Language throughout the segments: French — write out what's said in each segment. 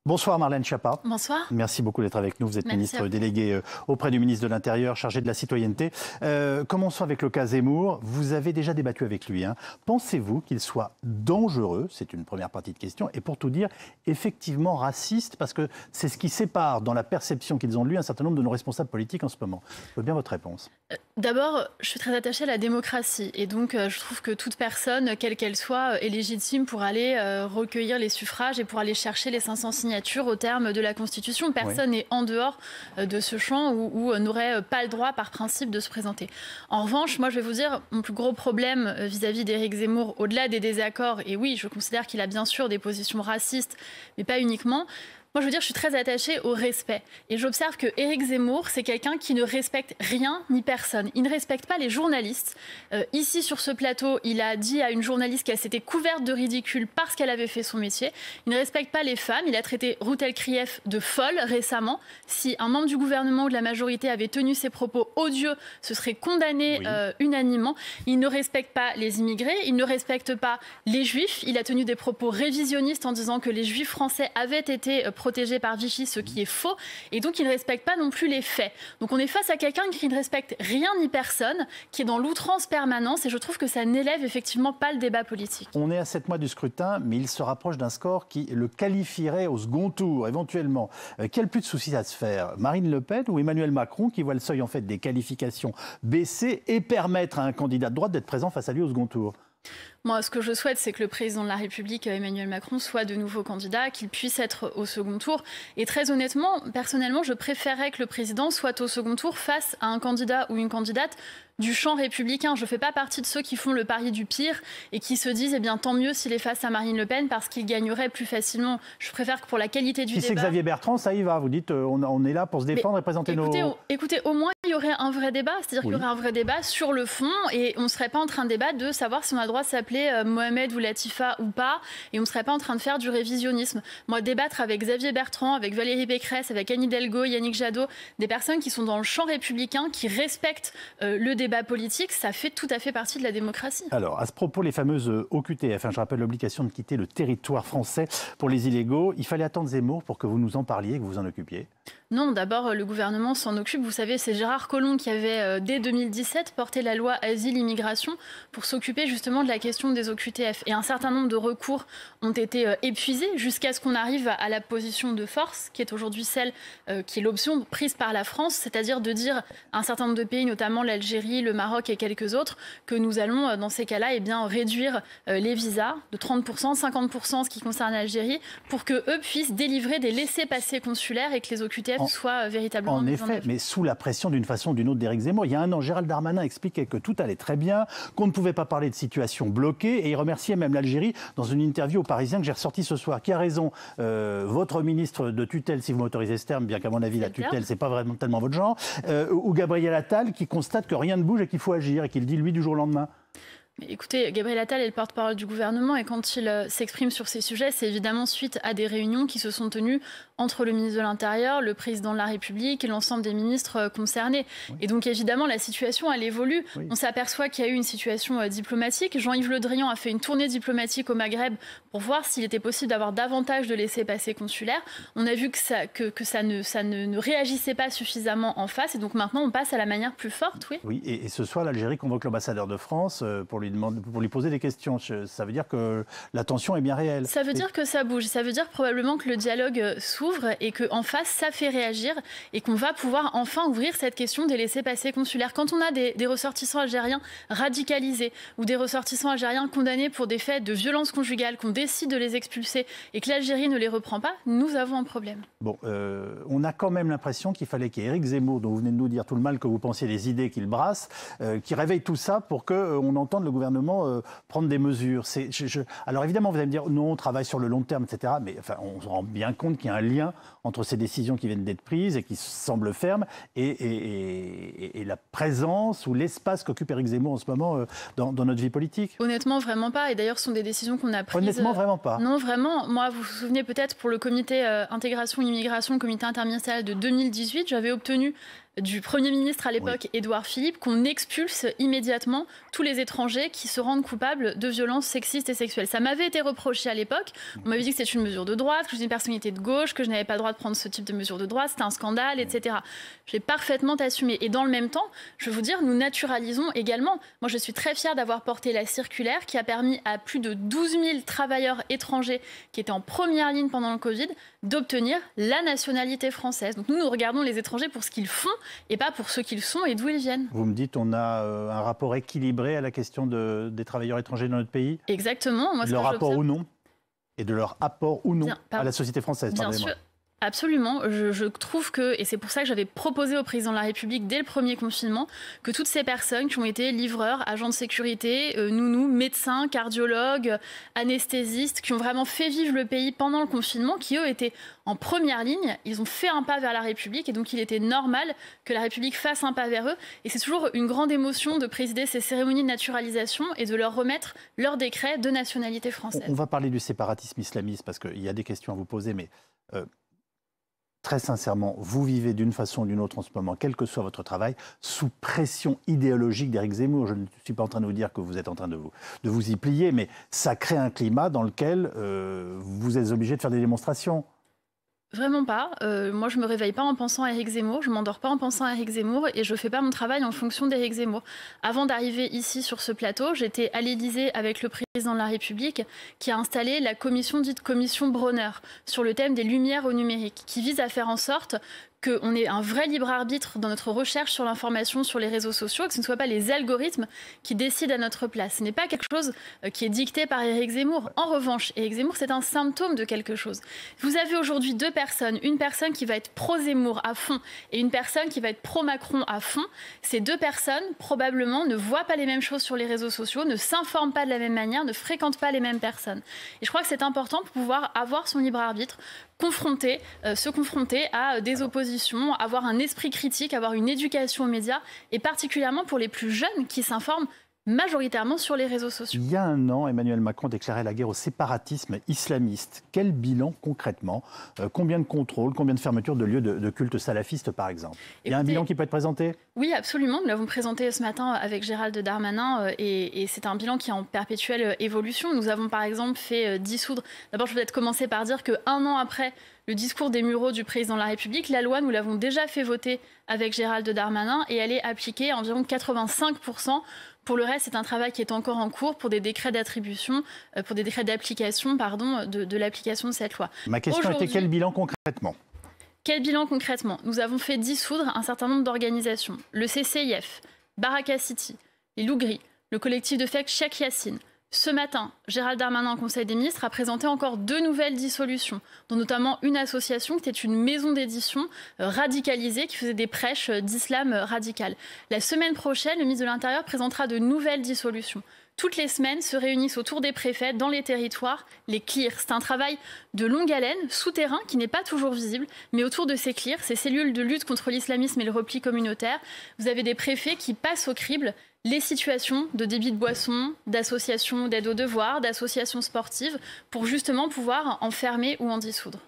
Bonsoir Marlène Schiappa. Bonsoir. Merci beaucoup d'être avec nous. Vous êtes ministre délégué auprès du ministre de l'Intérieur, chargé de la citoyenneté. Commençons avec le cas Zemmour. Vous avez déjà débattu avec lui. Pensez-vous qu'il soit dangereux? C'est une première partie de question. Et pour tout dire, effectivement raciste, parce que c'est ce qui sépare, dans la perception qu'ils ont de lui, un certain nombre de nos responsables politiques en ce moment. Je veux bien votre réponse. D'abord, je suis très attachée à la démocratie. Et donc, je trouve que toute personne, quelle qu'elle soit, est légitime pour aller recueillir les suffrages et pour aller chercher les 500 signatures au terme de la Constitution. Personne n'est en dehors de ce champ où n'aurait pas le droit, par principe, de se présenter. En revanche, moi, je vais vous dire, mon plus gros problème vis-à-vis d'Éric Zemmour, au-delà des désaccords, et oui, je considère qu'il a bien sûr des positions racistes, mais pas uniquement. Moi, je veux dire, je suis très attachée au respect. Et j'observe que Éric Zemmour, c'est quelqu'un qui ne respecte rien ni personne. Il ne respecte pas les journalistes. Ici, sur ce plateau, il a dit à une journaliste qu'elle s'était couverte de ridicule parce qu'elle avait fait son métier. Il ne respecte pas les femmes. Il a traité Ruth El-Krief de folle récemment. Si un membre du gouvernement ou de la majorité avait tenu ces propos odieux, ce serait condamné unanimement. Il ne respecte pas les immigrés. Il ne respecte pas les juifs. Il a tenu des propos révisionnistes en disant que les juifs français avaient été protégé par Vichy, ce qui est faux. Et donc, il ne respecte pas non plus les faits. Donc, on est face à quelqu'un qui ne respecte rien ni personne, qui est dans l'outrance permanence. Et je trouve que ça n'élève effectivement pas le débat politique. On est à 7 mois du scrutin, mais il se rapproche d'un score qui le qualifierait au second tour, éventuellement. Quel plus de soucis à se faire? Marine Le Pen ou Emmanuel Macron, qui voit le seuil en fait des qualifications baisser et permettre à un candidat de droite d'être présent face à lui au second tour? Moi, ce que je souhaite, c'est que le président de la République, Emmanuel Macron, soit de nouveau candidat, qu'il puisse être au second tour. Et très honnêtement, personnellement, je préférerais que le président soit au second tour face à un candidat ou une candidate du champ républicain. Je ne fais pas partie de ceux qui font le pari du pire et qui se disent, eh bien, tant mieux s'il est face à Marine Le Pen parce qu'il gagnerait plus facilement. Je préfère que pour la qualité du débat... Si c'est Xavier Bertrand, ça y va. Vous dites, on est là pour se défendre et présenter Écoutez, au moins, il y aurait un vrai débat. C'est-à-dire qu'il y aurait un vrai débat sur le fond et on ne serait pas en train de débattre de savoir si on a le droit de s'appeler Mohamed ou Latifa ou pas. Et on ne serait pas en train de faire du révisionnisme. Moi, débattre avec Xavier Bertrand, avec Valérie Pécresse, avec Anne Hidalgo, Yannick Jadot, des personnes qui sont dans le champ républicain, qui respectent le débat politique, ça fait tout à fait partie de la démocratie. Alors, à ce propos, les fameuses OQTF, je rappelle l'obligation de quitter le territoire français pour les illégaux. Il fallait attendre Zemmour pour que vous nous en parliez, que vous vous en occupiez? Non, d'abord, le gouvernement s'en occupe. Vous savez, c'est Gérard Collomb qui avait, dès 2017, porté la loi Asile-Immigration pour s'occuper justement de la question des OQTF. Et un certain nombre de recours ont été épuisés jusqu'à ce qu'on arrive à la position de force, qui est aujourd'hui celle qui est l'option prise par la France, c'est-à-dire de dire à un certain nombre de pays, notamment l'Algérie, le Maroc et quelques autres, que nous allons, dans ces cas-là, réduire les visas de 30%, 50% en ce qui concerne l'Algérie, pour qu'eux puissent délivrer des laissez-passer consulaires et que les OQTF soient véritablement... En effet, mais sous la pression d'une façon ou d'une autre d'Éric Zemmour. Il y a un an, Gérald Darmanin expliquait que tout allait très bien, qu'on ne pouvait pas parler de situation bloquée, et il remerciait même l'Algérie dans une interview aux Parisiens que j'ai ressortie ce soir. Qui a raison? Votre ministre de tutelle, si vous m'autorisez ce terme, bien qu'à mon avis la tutelle, c'est pas vraiment tellement votre genre, ou Gabriel Attal qui constate que rien ne bouge et qu'il faut agir, et qu'il dit lui du jour au lendemain? Écoutez, Gabriel Attal est le porte-parole du gouvernement et quand il s'exprime sur ces sujets, c'est évidemment suite à des réunions qui se sont tenues entre le ministre de l'Intérieur, le président de la République et l'ensemble des ministres concernés. Et donc évidemment, la situation, elle évolue. On s'aperçoit qu'il y a eu une situation diplomatique. Jean-Yves Le Drian a fait une tournée diplomatique au Maghreb pour voir s'il était possible d'avoir davantage de laissez-passer consulaires. On a vu que ça ne réagissait pas suffisamment en face et donc maintenant on passe à la manière plus forte. Oui, et ce soir, l'Algérie convoque l'ambassadeur de France pour lui poser des questions. Ça veut dire que la tension est bien réelle. Ça veut dire que ça bouge. Ça veut dire probablement que le dialogue s'ouvre et qu'en face, ça fait réagir et qu'on va pouvoir enfin ouvrir cette question des laissez-passer consulaires. Quand on a des ressortissants algériens radicalisés ou des ressortissants algériens condamnés pour des faits de violence conjugale, qu'on décide de les expulser et que l'Algérie ne les reprend pas, nous avons un problème. Bon, on a quand même l'impression qu'il fallait qu'Éric Zemmour, dont vous venez de nous dire tout le mal que vous pensiez des idées qu'il brasse, qui réveille tout ça pour qu'on entende le gouvernement prendre des mesures. Alors évidemment, vous allez me dire, non, on travaille sur le long terme, etc. Mais enfin, on se rend bien compte qu'il y a un lien entre ces décisions qui viennent d'être prises et qui semblent fermes et la présence ou l'espace qu'occupe Éric Zemmour en ce moment dans notre vie politique. Honnêtement, vraiment pas. Et d'ailleurs, ce sont des décisions qu'on a prises... Honnêtement, vraiment pas. Non, vraiment. Moi, vous vous souvenez peut-être pour le comité intégration-immigration, le comité interministériel de 2018, j'avais obtenu du Premier ministre à l'époque, Édouard Philippe, qu'on expulse immédiatement tous les étrangers qui se rendent coupables de violences sexistes et sexuelles. Ça m'avait été reproché à l'époque. On m'avait dit que c'était une mesure de droite, que j'étais une personnalité de gauche, que je n'avais pas le droit de prendre ce type de mesure de droite, c'était un scandale, etc. J'ai parfaitement assumé. Et dans le même temps, je vais vous dire, nous naturalisons également. Moi, je suis très fière d'avoir porté la circulaire qui a permis à plus de 12 000 travailleurs étrangers qui étaient en première ligne pendant le Covid d'obtenir la nationalité française. Donc nous regardons les étrangers pour ce qu'ils font et pas pour ce qu'ils sont et d'où ils viennent. Vous me dites on a un rapport équilibré à la question des travailleurs étrangers dans notre pays. Exactement. Moi, de leur rapport ou non et de leur apport ou non à la société française. Bien sûr. Absolument. Je trouve que, et c'est pour ça que j'avais proposé au président de la République dès le premier confinement, que toutes ces personnes qui ont été livreurs, agents de sécurité, nounous, médecins, cardiologues, anesthésistes, qui ont vraiment fait vivre le pays pendant le confinement, qui eux étaient en première ligne, ils ont fait un pas vers la République et donc il était normal que la République fasse un pas vers eux. Et c'est toujours une grande émotion de présider ces cérémonies de naturalisation et de leur remettre leur décret de nationalité française. On va parler du séparatisme islamiste parce qu'il y a des questions à vous poser, mais... Très sincèrement, vous vivez d'une façon ou d'une autre en ce moment, quel que soit votre travail, sous pression idéologique d'Éric Zemmour. Je ne suis pas en train de vous dire que vous êtes en train de vous y plier, mais ça crée un climat dans lequel vous êtes obligé de faire des démonstrations. Vraiment pas. Moi, je me réveille pas en pensant à Éric Zemmour, je m'endors pas en pensant à Éric Zemmour et je fais pas mon travail en fonction d'Éric Zemmour. Avant d'arriver ici sur ce plateau, j'étais à l'Élysée avec le président de la République qui a installé la commission dite commission Bronner sur le thème des lumières au numérique, qui vise à faire en sorte qu'on ait un vrai libre arbitre dans notre recherche sur l'information sur les réseaux sociaux et que ce ne soient pas les algorithmes qui décident à notre place. Ce n'est pas quelque chose qui est dicté par Éric Zemmour. En revanche, Éric Zemmour, c'est un symptôme de quelque chose. Vous avez aujourd'hui deux personnes, une personne qui va être pro-Zemmour à fond et une personne qui va être pro-Macron à fond. Ces deux personnes, probablement, ne voient pas les mêmes choses sur les réseaux sociaux, ne s'informent pas de la même manière, ne fréquentent pas les mêmes personnes. Et je crois que c'est important pour pouvoir avoir son libre arbitre, se confronter à des oppositions, avoir un esprit critique, avoir une éducation aux médias, et particulièrement pour les plus jeunes qui s'informent majoritairement sur les réseaux sociaux. Il y a un an, Emmanuel Macron déclarait la guerre au séparatisme islamiste. Quel bilan concrètement? Combien de contrôles, combien de fermetures de lieux de culte salafiste par exemple? Il y a un bilan qui peut être présenté? Oui, absolument. Nous l'avons présenté ce matin avec Gérald Darmanin et c'est un bilan qui est en perpétuelle évolution. Nous avons par exemple fait dissoudre... D'abord, je vais peut-être commencer par dire qu'un an après le discours des Mureaux du président de la République, la loi, nous l'avons déjà fait voter avec Gérald Darmanin et elle est appliquée à environ 85%. Pour le reste, c'est un travail qui est encore en cours pour des décrets d'attribution, pour des décrets d'application, de l'application de cette loi. Ma question était quel bilan concrètement? Quel bilan concrètement? Nous avons fait dissoudre un certain nombre d'organisations. Le CCIF, Baraka City, les Loups Gris, le collectif de fake Cheikh Yassine. Ce matin, Gérald Darmanin, en Conseil des ministres, a présenté encore 2 nouvelles dissolutions, dont notamment une association qui était une maison d'édition radicalisée qui faisait des prêches d'islam radical. La semaine prochaine, le ministre de l'Intérieur présentera de nouvelles dissolutions. Toutes les semaines se réunissent autour des préfets, dans les territoires, les CLIR. C'est un travail de longue haleine, souterrain, qui n'est pas toujours visible, mais autour de ces CLIR, ces cellules de lutte contre l'islamisme et le repli communautaire, vous avez des préfets qui passent au crible les situations de débit de boissons, d'associations d'aide aux devoirs, d'associations sportives, pour justement pouvoir en fermer ou en dissoudre.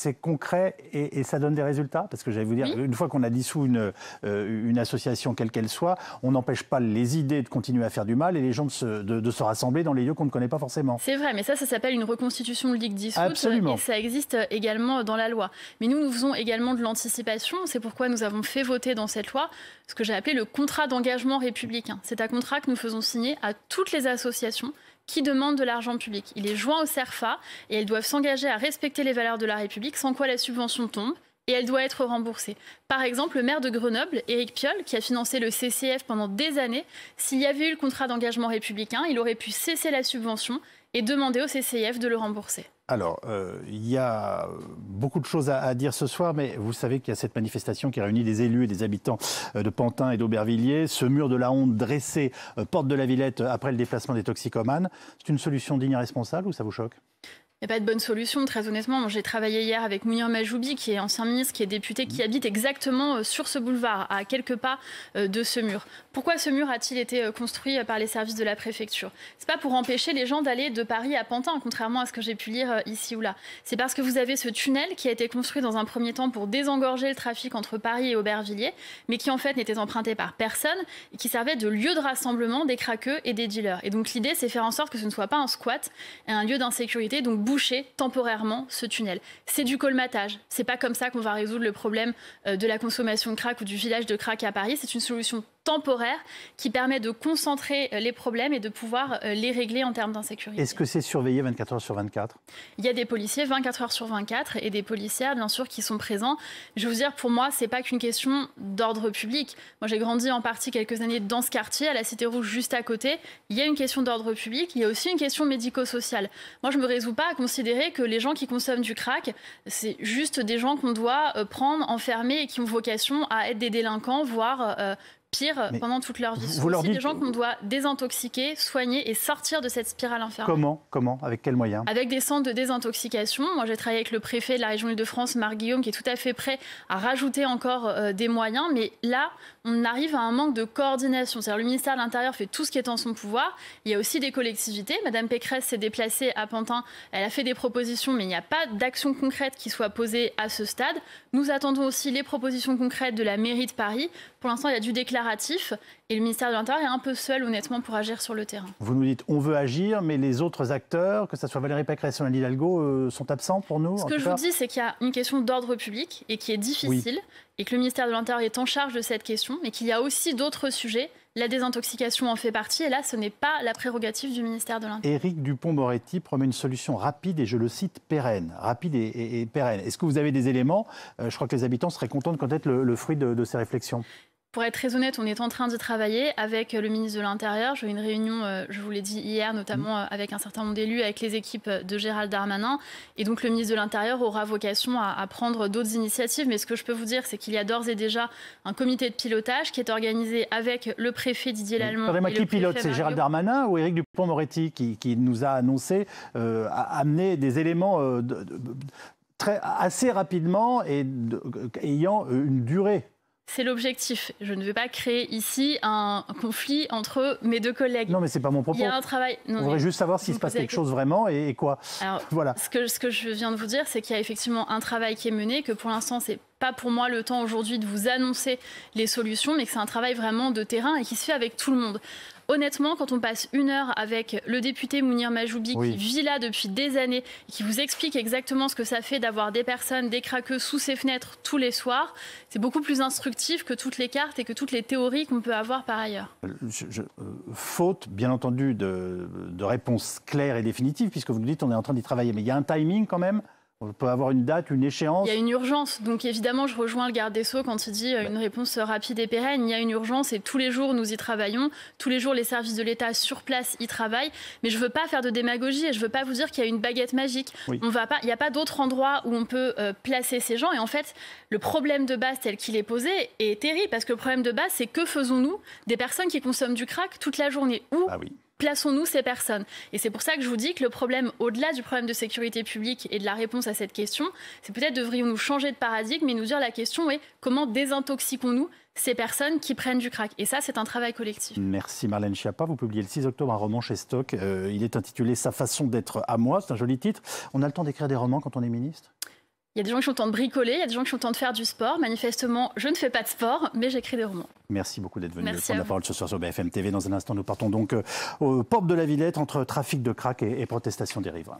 C'est concret et ça donne des résultats? Parce que j'allais vous dire, oui. Une fois qu'on a dissous une association quelle qu'elle soit, on n'empêche pas les idées de continuer à faire du mal et les gens de se rassembler dans les lieux qu'on ne connaît pas forcément. C'est vrai, mais ça s'appelle une reconstitution de ligue dissoute. Absolument. Et ça existe également dans la loi. Mais nous faisons également de l'anticipation. C'est pourquoi nous avons fait voter dans cette loi ce que j'ai appelé le contrat d'engagement républicain. C'est un contrat que nous faisons signer à toutes les associations qui demandent de l'argent public. Il est joint au CERFA et elles doivent s'engager à respecter les valeurs de la République, sans quoi la subvention tombe et elle doit être remboursée. Par exemple, le maire de Grenoble, Éric Piolle, qui a financé le CCF pendant des années, s'il y avait eu le contrat d'engagement républicain, il aurait pu cesser la subvention et demander au CCF de le rembourser. Alors, il y a beaucoup de choses à dire ce soir, mais vous savez qu'il y a cette manifestation qui réunit des élus et des habitants de Pantin et d'Aubervilliers. Ce mur de la honte dressé porte de la Villette après le déplacement des toxicomanes. C'est une solution digne et responsable ou ça vous choque ? Il n'y a pas de bonne solution, très honnêtement. J'ai travaillé hier avec Mounir Majoubi, qui est ancien ministre, qui est député, qui habite exactement sur ce boulevard, à quelques pas de ce mur. Pourquoi ce mur a-t-il été construit par les services de la préfecture? C'est pas pour empêcher les gens d'aller de Paris à Pantin, contrairement à ce que j'ai pu lire ici ou là. C'est parce que vous avez ce tunnel qui a été construit dans un premier temps pour désengorger le trafic entre Paris et Aubervilliers, mais qui en fait n'était emprunté par personne et qui servait de lieu de rassemblement des craqueux et des dealers. Et donc l'idée, c'est faire en sorte que ce ne soit pas un squat et un lieu d'insécurité, donc boucher temporairement ce tunnel. C'est du colmatage. C'est pas comme ça qu'on va résoudre le problème de la consommation de crack ou du village de crack à Paris. C'est une solution temporaire qui permet de concentrer les problèmes et de pouvoir les régler en termes d'insécurité. Est-ce que c'est surveillé 24 heures sur 24? Il y a des policiers 24 heures sur 24 et des policières, bien sûr, qui sont présents. Je veux vous dire, pour moi, c'est pas qu'une question d'ordre public. Moi, j'ai grandi en partie quelques années dans ce quartier, à la Cité Rouge, juste à côté. Il y a une question d'ordre public, il y a aussi une question médico-sociale. Moi, je me résous pas à considérer que les gens qui consomment du crack, c'est juste des gens qu'on doit prendre, enfermer et qui ont vocation à être des délinquants, voire pire pendant toute leur vie. Ce sont aussi des gens qu'on doit désintoxiquer, soigner et sortir de cette spirale infernale. Comment? Avec quels moyens? Avec des centres de désintoxication. Moi, j'ai travaillé avec le préfet de la région Île-de-France, Marc Guillaume, qui est tout à fait prêt à rajouter encore des moyens. Mais là, on arrive à un manque de coordination. C'est-à-dire le ministère de l'Intérieur fait tout ce qui est en son pouvoir. Il y a aussi des collectivités. Madame Pécresse s'est déplacée à Pantin. Elle a fait des propositions, mais il n'y a pas d'action concrète qui soit posée à ce stade. Nous attendons aussi les propositions concrètes de la mairie de Paris. Pour l'instant, il y a du déclaratif et le ministère de l'Intérieur est un peu seul, honnêtement, pour agir sur le terrain. Vous nous dites on veut agir, mais les autres acteurs, que ce soit Valérie Pécresse ou Anne Hidalgo, sont absents pour nous? Ce que je vous dis, c'est qu'il y a une question d'ordre public et qui est difficile, et que le ministère de l'Intérieur est en charge de cette question, mais qu'il y a aussi d'autres sujets. La désintoxication en fait partie, et là, ce n'est pas la prérogative du ministère de l'Intérieur. Éric Dupond-Moretti promet une solution rapide et, je le cite, pérenne. Rapide et pérenne. Est-ce que vous avez des éléments? Je crois que les habitants seraient contents de connaître le fruit de ces réflexions. Pour être très honnête, on est en train d'y travailler avec le ministre de l'Intérieur. J'ai eu une réunion, je vous l'ai dit hier, notamment avec un certain nombre d'élus, avec les équipes de Gérald Darmanin. Et donc le ministre de l'Intérieur aura vocation à prendre d'autres initiatives. Mais ce que je peux vous dire, c'est qu'il y a d'ores et déjà un comité de pilotage qui est organisé avec le préfet Didier Lallement. Pardonnez-moi, qui pilote? C'est Gérald Darmanin ou Éric Dupond-Moretti qui nous a annoncé amener des éléments assez rapidement et ayant une durée? C'est l'objectif. Je ne veux pas créer ici un conflit entre mes deux collègues. Non, mais ce n'est pas mon propos. Il y a un travail. On voudrait juste savoir s'il se passe quelque chose vraiment et quoi. Alors, voilà. Ce que je viens de vous dire, c'est qu'il y a effectivement un travail qui est mené, que pour l'instant, c'est pas pour moi le temps aujourd'hui de vous annoncer les solutions, mais que c'est un travail vraiment de terrain et qui se fait avec tout le monde. Honnêtement, quand on passe une heure avec le député Mounir Majoubi, qui vit là depuis des années, et qui vous explique exactement ce que ça fait d'avoir des personnes, des craqueux sous ses fenêtres tous les soirs, c'est beaucoup plus instructif que toutes les cartes et que toutes les théories qu'on peut avoir par ailleurs. Faute, bien entendu, de réponse claire et définitive, puisque vous nous dites qu'on est en train d'y travailler. Mais il y a un timing quand même? On peut avoir une date, une échéance? Il y a une urgence. Donc évidemment, je rejoins le garde des Sceaux quand il dit une réponse rapide et pérenne. Il y a une urgence et tous les jours, nous y travaillons. Tous les jours, les services de l'État sur place y travaillent. Mais je ne veux pas faire de démagogie et je ne veux pas vous dire qu'il y a une baguette magique. Il n'y a pas d'autre endroit où on peut placer ces gens. Et en fait, le problème de base tel qu'il est posé est terrible. Parce que le problème de base, c'est que faisons-nous des personnes qui consomment du crack toute la journée? Où plaçons-nous ces personnes? Et c'est pour ça que je vous dis que le problème, au-delà du problème de sécurité publique et de la réponse à cette question, c'est peut-être devrions-nous changer de paradigme et nous dire la question est comment désintoxiquons-nous ces personnes qui prennent du crack? Et ça, c'est un travail collectif. Merci Marlène Schiappa. Vous publiez le 6 octobre un roman chez Stock. Il est intitulé « Sa façon d'être à moi ». C'est un joli titre. On a le temps d'écrire des romans quand on est ministre? Il y a des gens qui ont le temps de bricoler, il y a des gens qui ont le temps de faire du sport. Manifestement, je ne fais pas de sport, mais j'écris des romans. Merci beaucoup d'être venu prendre la parole ce soir sur BFM TV. Dans un instant, nous partons donc aux portes de la Villette entre trafic de crack et protestation des riverains.